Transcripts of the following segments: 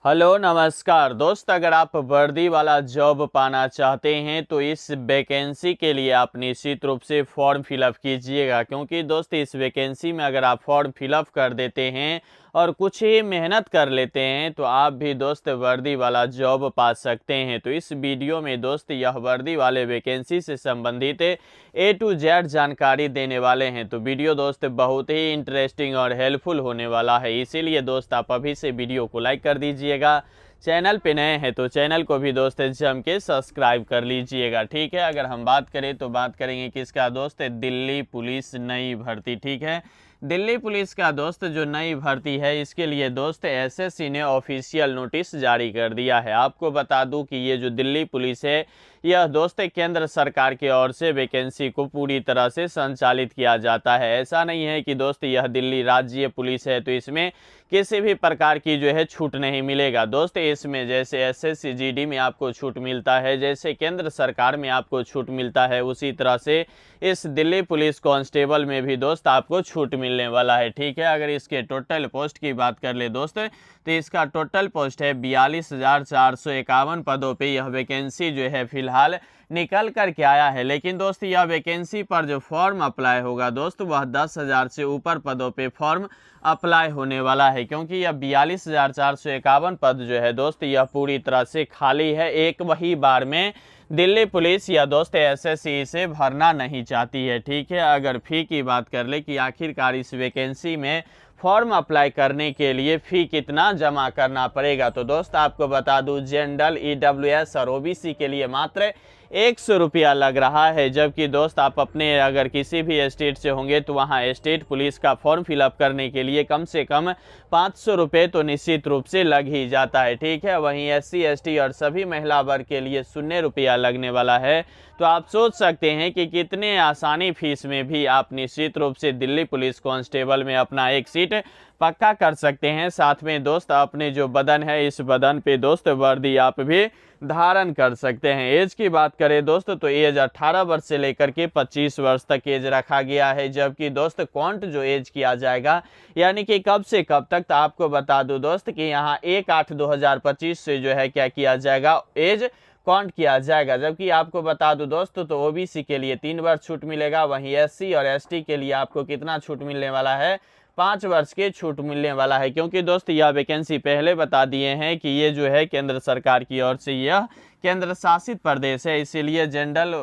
Hello नमस्कार दोस्त, अगर आप वर्दी वाला जॉब पाना चाहते हैं तो इस वैकेंसी के लिए आप निश्चित रूप से फॉर्म फिलअप कीजिएगा, क्योंकि दोस्त इस वैकेंसी में अगर आप फॉर्म फिलअप कर देते हैं और कुछ ही मेहनत कर लेते हैं तो आप भी दोस्त वर्दी वाला जॉब पा सकते हैं। तो इस वीडियो में दोस्त यह वर्दी वाले वैकेंसी से संबंधित A to Z जानकारी देने वाले हैं। तो वीडियो दोस्त बहुत ही इंटरेस्टिंग और हेल्पफुल होने वाला है, इसीलिए दोस्त आप अभी से वीडियो को लाइक कर दीजिएगा। चैनल पे नए हैं तो चैनल को भी दोस्त जम के सब्सक्राइब कर लीजिएगा। ठीक है, अगर हम बात करें तो बात करेंगे किसका दोस्त, दिल्ली पुलिस नई भर्ती। ठीक है, दिल्ली पुलिस का दोस्त जो नई भर्ती है इसके लिए दोस्त एसएससी ने ऑफिशियल नोटिस जारी कर दिया है। आपको बता दूं कि ये जो दिल्ली पुलिस है यह दोस्त केंद्र सरकार की ओर से वैकेंसी को पूरी तरह से संचालित किया जाता है। ऐसा नहीं है कि दोस्त यह दिल्ली राज्य पुलिस है तो इसमें किसी भी प्रकार की जो है छूट नहीं मिलेगा दोस्त। इसमें जैसे एसएससी जीडी में आपको छूट मिलता है, जैसे केंद्र सरकार में आपको छूट मिलता है, उसी तरह से इस दिल्ली पुलिस कांस्टेबल में भी दोस्त आपको छूट मिलने वाला है। ठीक है, अगर इसके टोटल पोस्ट की बात कर ले दोस्त तो इसका टोटल पोस्ट है 42,451 पदों पे यह वैकेंसी जो है फिलहाल निकल कर के आया है। लेकिन दोस्त यह वैकेंसी पर जो फॉर्म अप्लाई होगा दोस्त वह 10,000 से ऊपर पदों पे फॉर्म अप्लाई होने वाला है, क्योंकि यह 42,451 पद जो है दोस्त यह पूरी तरह से खाली है। एक वही बार में दिल्ली पुलिस या दोस्त एसएससी से भरना नहीं चाहती है। ठीक है, अगर फी की बात कर ले कि आखिरकार इस वैकेंसी में फॉर्म अप्लाई करने के लिए फ़ी कितना जमा करना पड़ेगा, तो दोस्त आपको बता दूं जनरल ईडब्ल्यूएस और ओबीसी के लिए मात्र 100 रुपया लग रहा है। जबकि दोस्त आप अपने अगर किसी भी स्टेट से होंगे तो वहाँ स्टेट पुलिस का फॉर्म फिलअप करने के लिए कम से कम 500 रुपये तो निश्चित रूप से लग ही जाता है। ठीक है, वहीं एससी एसटी और सभी महिला वर्ग के लिए 0 रुपया लगने वाला है। तो आप सोच सकते हैं कि कितने आसानी फीस में भी आप निश्चित रूप से दिल्ली पुलिस कांस्टेबल में अपना एक सीट पक्का कर सकते हैं। साथ में दोस्त अपने जो बदन है इस बदन पे दोस्त वर्दी आप भी धारण कर सकते हैं। एज की बात करें दोस्त तो एज 18 वर्ष से लेकर के 25 वर्ष तक एज रखा गया है। जबकि दोस्त काउंट जो एज किया जाएगा यानी कि कब से कब तक, तो आपको बता दूं दोस्त कि यहाँ 1/8/2025 से जो है क्या किया जाएगा, एज काउंट किया जाएगा। जबकि आपको बता दूं दोस्तों तो ओबीसी के लिए 3 वर्ष छूट मिलेगा, वहीं एससी और एसटी के लिए आपको कितना छूट मिलने वाला है, 5 वर्ष के छूट मिलने वाला है। क्योंकि दोस्त यह वैकेंसी पहले बता दिए हैं कि ये जो है केंद्र सरकार की ओर से यह केंद्र शासित प्रदेश है, इसीलिए जनरल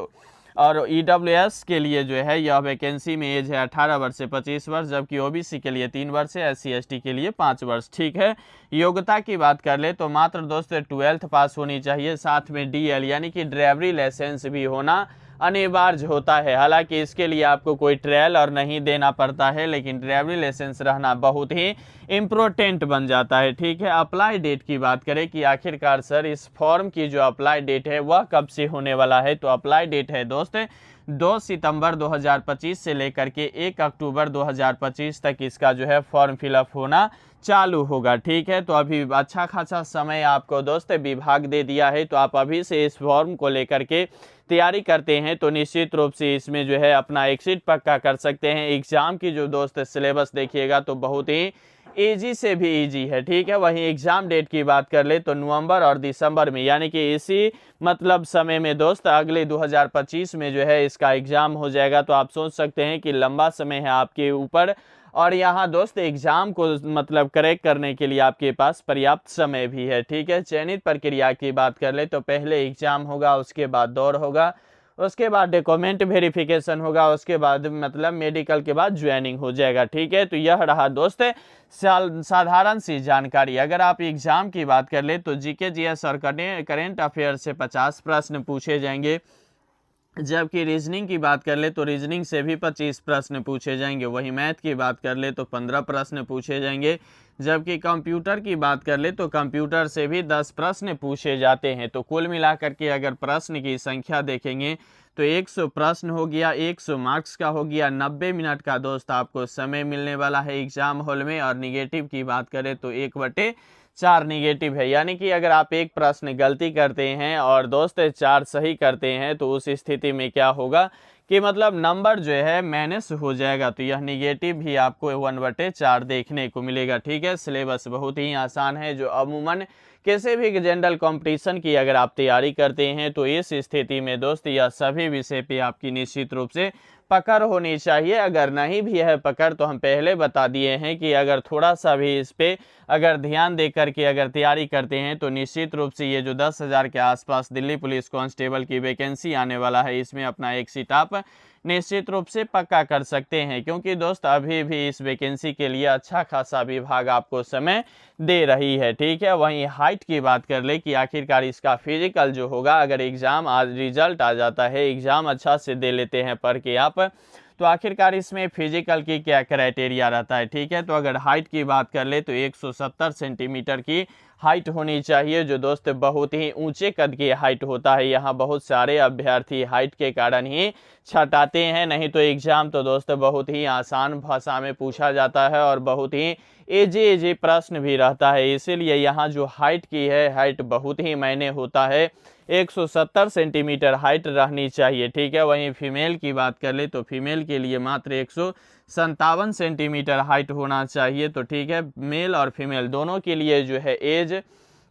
और ईडब्ल्यूएस के लिए जो है यह वैकेंसी में एज है 18 वर्ष से 25 वर्ष, जबकि ओबीसी के लिए 3 वर्ष है, एससी एसटी के लिए 5 वर्ष। ठीक है, योग्यता की बात कर ले तो मात्र दोस्त 12th पास होनी चाहिए, साथ में डीएल यानी कि ड्राइवरी लाइसेंस भी होना अनिवार्य होता है। हालांकि इसके लिए आपको कोई ट्रायल और नहीं देना पड़ता है, लेकिन ड्राइवरी लाइसेंस रहना बहुत ही इम्पोर्टेंट बन जाता है। ठीक है, अप्लाई डेट की बात करें कि आखिरकार सर इस फॉर्म की जो अप्लाई डेट है वह कब से होने वाला है, तो अप्लाई डेट है दोस्त 2 सितंबर 2025 से लेकर के 1 अक्टूबर 2025 तक इसका जो है फॉर्म फिलअप होना चालू होगा। ठीक है, तो अभी अच्छा खासा समय आपको दोस्त विभाग दे दिया है, तो आप अभी से इस फॉर्म को लेकर के तैयारी करते हैं तो निश्चित रूप से इसमें जो है अपना एक सीट पक्का कर सकते हैं। एग्जाम की जो दोस्त सिलेबस देखिएगा तो बहुत ही इजी से भी इजी है। ठीक है, वहीं एग्जाम डेट की बात कर ले तो नवंबर और दिसंबर में यानी कि इसी मतलब समय में दोस्त अगले 2025 में जो है इसका एग्जाम हो जाएगा। तो आप सोच सकते हैं कि लंबा समय है आपके ऊपर, और यहाँ दोस्त एग्जाम को मतलब करेक्ट करने के लिए आपके पास पर्याप्त समय भी है। ठीक है, चयनित प्रक्रिया की बात कर ले तो पहले एग्जाम होगा, उसके बाद दौड़ होगा, उसके बाद डॉक्यूमेंट वेरिफिकेशन होगा, उसके बाद मतलब मेडिकल के बाद ज्वाइनिंग हो जाएगा। ठीक है, तो यह रहा दोस्त साधारण सी जानकारी। अगर आप एग्जाम की बात कर ले तो जीके जीएस और करेंट अफेयर से 50 प्रश्न पूछे जाएंगे, जबकि रीजनिंग की बात कर ले तो रीजनिंग से भी 25 प्रश्न पूछे जाएंगे। वहीं मैथ की बात कर ले तो 15 प्रश्न पूछे जाएंगे, जबकि कंप्यूटर की बात कर ले तो कंप्यूटर से भी 10 प्रश्न पूछे जाते हैं। तो कुल मिलाकर के अगर प्रश्न की संख्या देखेंगे तो 100 प्रश्न हो गया, 100 मार्क्स का हो गया, 90 मिनट का दोस्त आपको समय मिलने वाला है एग्जाम हॉल में। और निगेटिव की बात करें तो 1/4 निगेटिव है, यानी कि अगर आप एक प्रश्न गलती करते हैं और दोस्त 4 सही करते हैं तो उस स्थिति में क्या होगा कि मतलब नंबर जो है माइनस हो जाएगा, तो यह निगेटिव भी आपको 1/4 देखने को मिलेगा। ठीक है, सिलेबस बहुत ही आसान है, जो अमूमन किसी भी जनरल कंपटीशन की अगर आप तैयारी करते हैं तो इस स्थिति में दोस्त यह सभी विषय पे आपकी निश्चित रूप से पकड़ होनी चाहिए। अगर नहीं भी है पकड़ तो हम पहले बता दिए हैं कि अगर थोड़ा सा भी इस पे अगर ध्यान दे करके अगर तैयारी करते हैं तो निश्चित रूप से ये जो 10,000 के आसपास दिल्ली पुलिस कांस्टेबल की वैकेंसी आने वाला है, इसमें अपना एक सीट आप निश्चित रूप से पक्का कर सकते हैं। क्योंकि दोस्त अभी भी इस वैकेंसी के लिए अच्छा खासा विभाग आपको समय दे रही है। ठीक है, वहीं हाइट की बात कर ले कि आखिरकार इसका फिजिकल जो होगा, अगर एग्जाम आज रिजल्ट आ जाता है, एग्जाम अच्छा से दे लेते हैं पढ़ के आप, तो आखिरकार इसमें फिजिकल की क्या क्राइटेरिया रहता है। ठीक है, तो अगर हाइट की बात कर ले तो 170 सेंटीमीटर की हाइट होनी चाहिए, जो दोस्त बहुत ही ऊंचे कद की हाइट होता है। यहाँ बहुत सारे अभ्यर्थी हाइट के कारण ही छटाते हैं, नहीं तो एग्जाम तो दोस्त बहुत ही आसान भाषा में पूछा जाता है और बहुत ही इजी प्रश्न भी रहता है। इसीलिए यहाँ जो हाइट की है, हाइट बहुत ही मायने होता है, 170 सेंटीमीटर हाइट रहनी चाहिए। ठीक है, वहीं फीमेल की बात कर ले तो फीमेल के लिए मात्र 157 सेंटीमीटर हाइट होना चाहिए। तो ठीक है, मेल और फीमेल दोनों के लिए जो है एज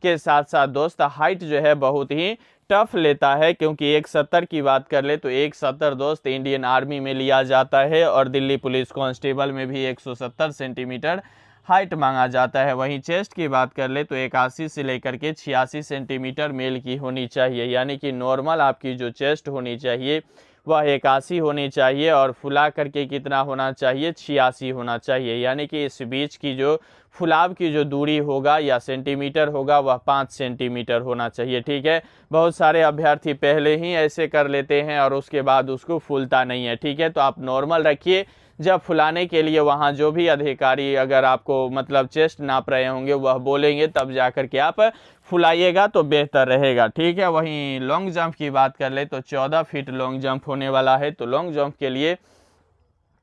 के साथ साथ दोस्त हाइट जो है बहुत ही टफ लेता है। क्योंकि 170 की बात कर ले तो 170 दोस्त इंडियन आर्मी में लिया जाता है और दिल्ली पुलिस कांस्टेबल में भी 170 सेंटीमीटर हाइट मांगा जाता है। वहीं चेस्ट की बात कर ले तो 81 से लेकर के 86 सेंटीमीटर मेल की होनी चाहिए, यानी कि नॉर्मल आपकी जो चेस्ट होनी चाहिए वह 81 होनी चाहिए और फुला करके कितना होना चाहिए, 86 होना चाहिए। यानी कि इस बीच की जो फुलाव की जो दूरी होगा या सेंटीमीटर होगा वह 5 सेंटीमीटर होना चाहिए। ठीक है, बहुत सारे अभ्यर्थी पहले ही ऐसे कर लेते हैं और उसके बाद उसको फूलता नहीं है। ठीक है, तो आप नॉर्मल रखिए, जब फुलाने के लिए वहाँ जो भी अधिकारी अगर आपको मतलब चेस्ट नाप रहे होंगे वह बोलेंगे तब जा कर के आप फुलाइएगा तो बेहतर रहेगा। ठीक है, वहीं लॉन्ग जंप की बात कर ले तो 14 फीट लॉन्ग जंप होने वाला है। तो लॉन्ग जंप के लिए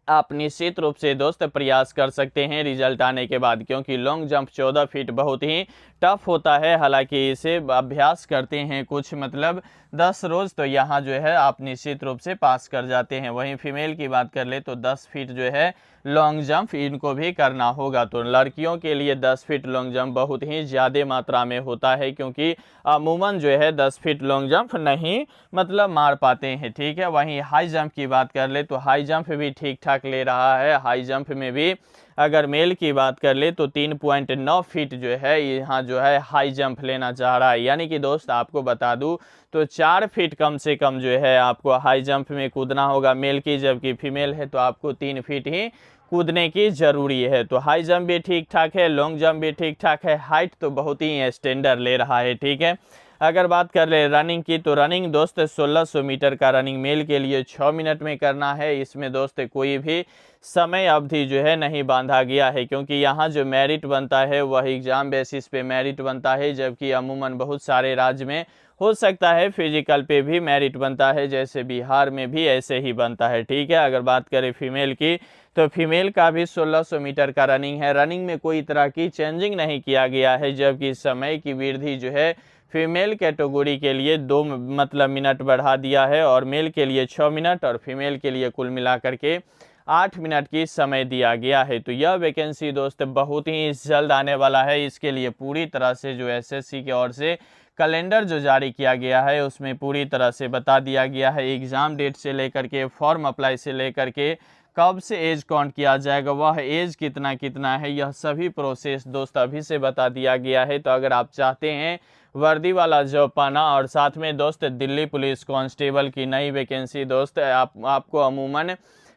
आप निश्चित रूप से दोस्त प्रयास कर सकते हैं रिजल्ट आने के बाद, क्योंकि लॉन्ग जंप 14 फीट बहुत ही टफ होता है। हालांकि इसे अभ्यास करते हैं कुछ मतलब 10 रोज, तो यहाँ जो है आप निश्चित रूप से पास कर जाते हैं। वहीं फीमेल की बात कर ले तो 10 फीट जो है लॉन्ग जंप इनको भी करना होगा। तो लड़कियों के लिए 10 फीट लॉन्ग जंप बहुत ही ज़्यादा मात्रा में होता है, क्योंकि अमूमन जो है 10 फीट लॉन्ग जंप नहीं मतलब मार पाते हैं। ठीक है, वहीं हाई जंप की बात कर ले तो हाई जंप भी ठीक ठाक ले रहा है। हाई जंप में भी अगर मेल की बात कर ले तो 3.9 फीट जो है यहाँ जो है हाई जंप लेना चाह रहा है। यानी कि दोस्त आपको बता दूं तो 4 फीट कम से कम जो है आपको हाई जंप में कूदना होगा मेल की, जबकि फीमेल है तो आपको 3 फीट ही कूदने की ज़रूरी है। तो हाई जंप भी ठीक ठाक है, लॉन्ग जंप भी ठीक ठाक है, हाइट तो बहुत ही स्टैंडर्ड ले रहा है। ठीक है, अगर बात कर ले रनिंग की तो रनिंग दोस्त 1600 मीटर का रनिंग मेल के लिए 6 मिनट में करना है। इसमें दोस्त कोई भी समय अवधि जो है नहीं बांधा गया है, क्योंकि यहाँ जो मेरिट बनता है वह एग्ज़ाम बेसिस पे मेरिट बनता है, जबकि अमूमन बहुत सारे राज्य में हो सकता है फिजिकल पे भी मेरिट बनता है, जैसे बिहार में भी ऐसे ही बनता है। ठीक है, अगर बात करें फीमेल की तो फीमेल का भी 1600 मीटर का रनिंग है। रनिंग में कोई तरह की चेंजिंग नहीं किया गया है, जबकि समय की वृद्धि जो है फीमेल कैटेगरी के लिए 2 मतलब मिनट बढ़ा दिया है और मेल के लिए 6 मिनट और फीमेल के लिए कुल मिलाकर के 8 मिनट की समय दिया गया है। तो यह वैकेंसी दोस्त बहुत ही जल्द आने वाला है। इसके लिए पूरी तरह से जो एसएससी की ओर से कैलेंडर जो जारी किया गया है उसमें पूरी तरह से बता दिया गया है, एग्ज़ाम डेट से लेकर के फॉर्म अप्लाई से लेकर के कब से एज काउंट किया जाएगा, वह एज कितना कितना है, यह सभी प्रोसेस दोस्त अभी से बता दिया गया है। तो अगर आप चाहते हैं वर्दी वाला जॉब पाना और साथ में दोस्त दिल्ली पुलिस कांस्टेबल की नई वैकेंसी दोस्त आपको अमूमन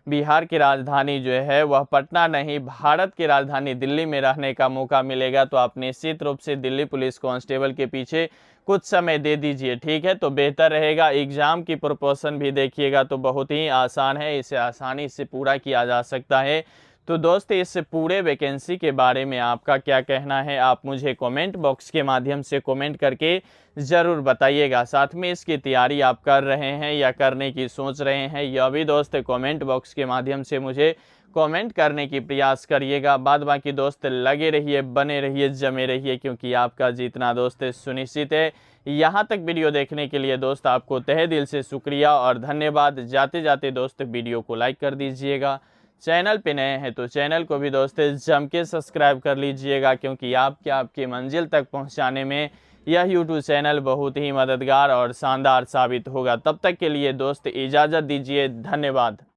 बिहार की राजधानी जो है वह पटना नहीं भारत की राजधानी दिल्ली में रहने का मौका मिलेगा, तो आप निश्चित रूप से दिल्ली पुलिस कांस्टेबल के पीछे कुछ समय दे दीजिए। ठीक है, तो बेहतर रहेगा। एग्ज़ाम की प्रोपोर्शन भी देखिएगा तो बहुत ही आसान है, इसे आसानी से पूरा किया जा सकता है। तो दोस्त इस पूरे वैकेंसी के बारे में आपका क्या कहना है, आप मुझे कमेंट बॉक्स के माध्यम से कमेंट करके ज़रूर बताइएगा। साथ में इसकी तैयारी आप कर रहे हैं या करने की सोच रहे हैं, यह भी दोस्त कमेंट बॉक्स के माध्यम से मुझे कमेंट करने की प्रयास करिएगा। बाद बाकी दोस्त लगे रहिए, बने रहिए, जमे रहिए, क्योंकि आपका जीतना दोस्त सुनिश्चित है। यहाँ तक वीडियो देखने के लिए दोस्त आपको तहे दिल से शुक्रिया और धन्यवाद। जाते जाते दोस्त वीडियो को लाइक कर दीजिएगा। चैनल पे नए हैं तो चैनल को भी दोस्त जम के सब्सक्राइब कर लीजिएगा, क्योंकि आपकी मंजिल तक पहुंचाने में यह यूट्यूब चैनल बहुत ही मददगार और शानदार साबित होगा। तब तक के लिए दोस्त इजाज़त दीजिए। धन्यवाद।